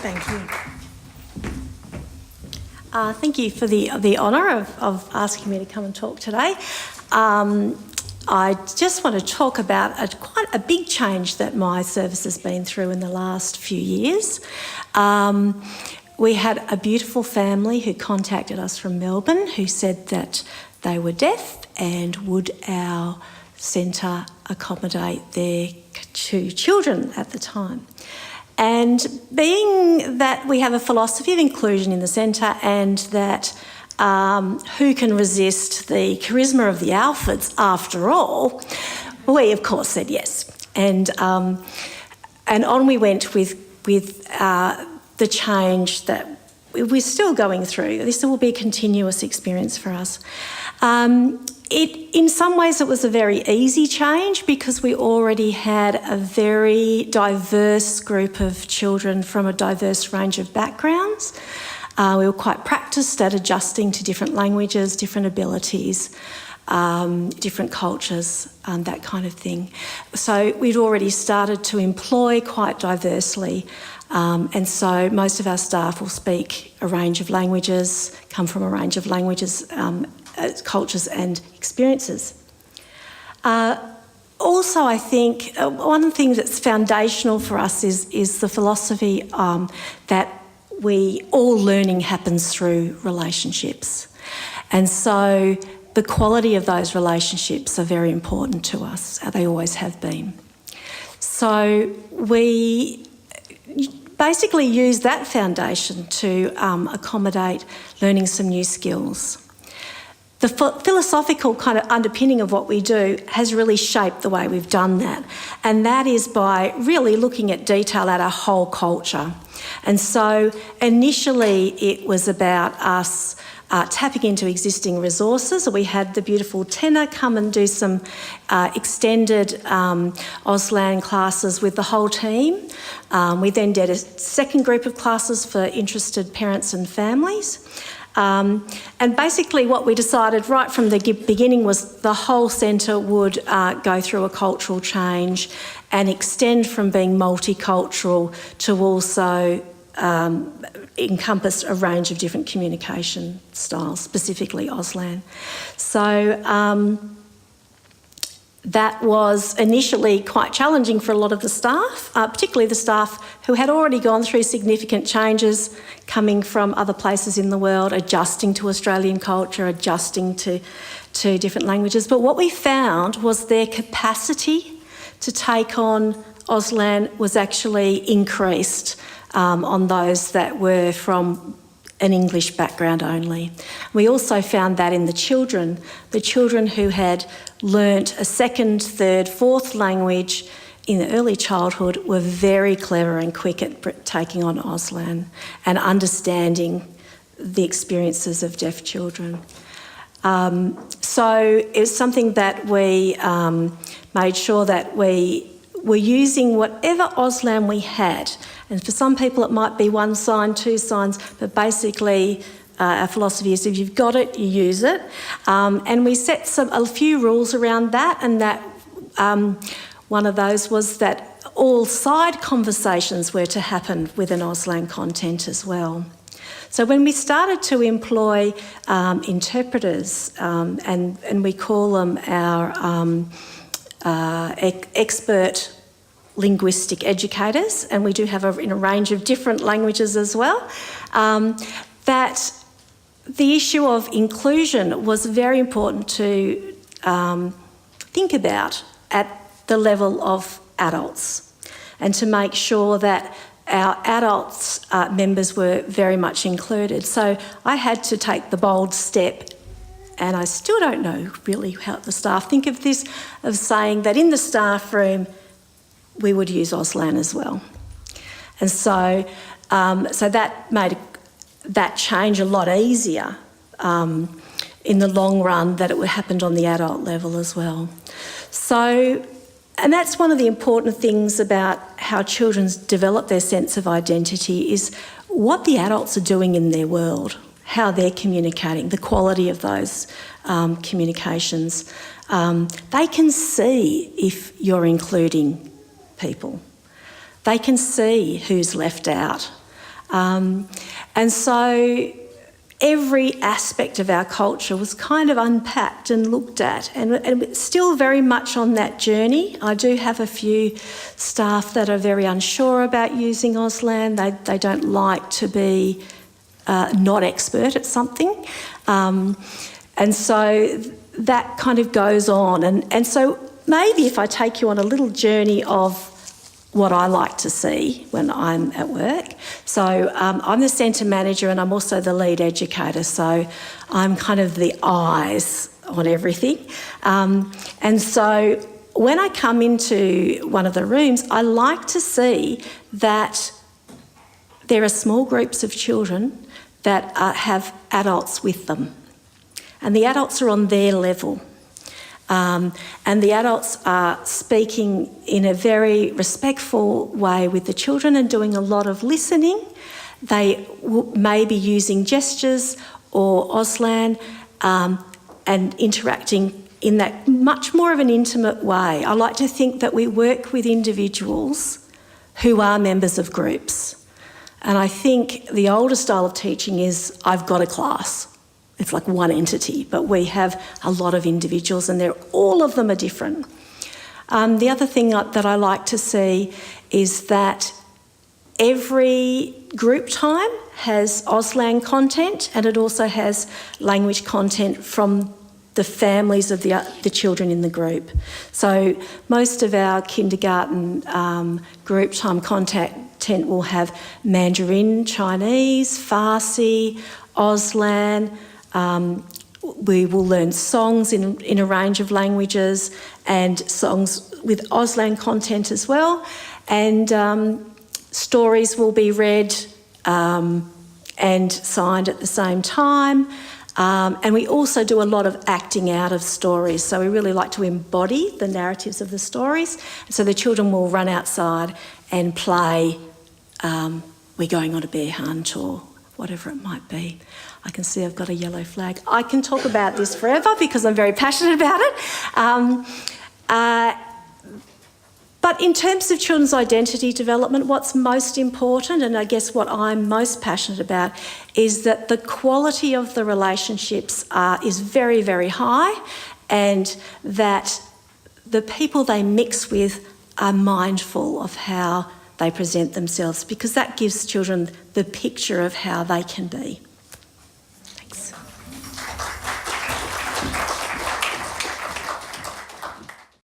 Thank you. Thank you for the honour of asking me to come and talk today. I just want to talk about quite a big change that my service has been through in the last few years. We had a beautiful family who contacted us from Melbourne who said that they were deaf and would our centre accommodate their 2 children at the time. And being that we have a philosophy of inclusion in the centre and that who can resist the charisma of the Alfords after all, we of course said yes. And on we went with the change that we're still going through. This will be a continuous experience for us. In some ways it was a very easy change because we already had a very diverse group of children from a diverse range of backgrounds. We were quite practised at adjusting to different languages, different abilities, different cultures, that kind of thing. So we'd already started to employ quite diversely. And so most of our staff will speak a range of languages, come from a range of languages, cultures and experiences. Also, I think one thing that's foundational for us is the philosophy that all learning happens through relationships. And so the quality of those relationships are very important to us. They always have been. So we basically use that foundation to accommodate learning some new skills. The philosophical kind of underpinning of what we do has really shaped the way we've done that, and that is by really looking at detail at our whole culture. And so initially it was about us tapping into existing resources. We had the beautiful Tenor come and do some extended Auslan classes with the whole team. We then did a second group of classes for interested parents and families. And basically what we decided right from the beginning was the whole centre would go through a cultural change and extend from being multicultural to also encompass a range of different communication styles, specifically Auslan. So that was initially quite challenging for a lot of the staff, particularly the staff who had already gone through significant changes coming from other places in the world, adjusting to Australian culture, adjusting to different languages. But what we found was their capacity to take on Auslan was actually increased on those that were from an English background only. We also found that in the children who had learnt a second, third, fourth language in the early childhood were very clever and quick at taking on Auslan and understanding the experiences of deaf children. So it's something that we made sure that we were using whatever Auslan we had. And for some people it might be 1 sign, 2 signs, but basically our philosophy is if you've got it, you use it. And we set a few rules around that, and that one of those was that all side conversations were to happen with an Auslan content as well. So when we started to employ interpreters, and we call them our expert linguistic educators, and we do have in a range of different languages as well, that the issue of inclusion was very important to think about at the level of adults, and to make sure that our adults members were very much included. So I had to take the bold step, and I still don't know really how the staff think of this, of saying that in the staff room we would use Auslan as well. And so that made that change a lot easier in the long run, that it happened on the adult level as well. So, and that's one of the important things about how children develop their sense of identity, is what the adults are doing in their world, how they're communicating, the quality of those communications. They can see if you're including people. They can see who's left out. And so every aspect of our culture was kind of unpacked and looked at, and it's still very much on that journey. I do have a few staff that are very unsure about using Auslan. They don't like to be not expert at something. And so that kind of goes on. And so maybe if I take you on a little journey of what I like to see when I'm at work. So I'm the centre manager and I'm also the lead educator, so I'm kind of the eyes on everything. And so when I come into one of the rooms, I like to see that there are small groups of children that have adults with them, and the adults are on their level. And the adults are speaking in a very respectful way with the children and doing a lot of listening. They may be using gestures or Auslan and interacting in that much more of an intimate way. I like to think that we work with individuals who are members of groups. And I think the older style of teaching is I've got a class. It's like one entity, but we have a lot of individuals and all of them are different. The other thing that I like to see is that every group time has Auslan content, and it also has language content from the families of the children in the group. So most of our kindergarten group time content will have Mandarin, Chinese, Farsi, Auslan. We will learn songs in a range of languages and songs with Auslan content as well. And stories will be read and signed at the same time. And we also do a lot of acting out of stories. So we really like to embody the narratives of the stories. So the children will run outside and play We're Going on a Bear Hunt or whatever it might be. I can see I've got a yellow flag. I can talk about this forever because I'm very passionate about it. But in terms of children's identity development, what's most important, and I guess what I'm most passionate about, is that the quality of the relationships is very, very high, and that the people they mix with are mindful of how they present themselves, because that gives children the picture of how they can be.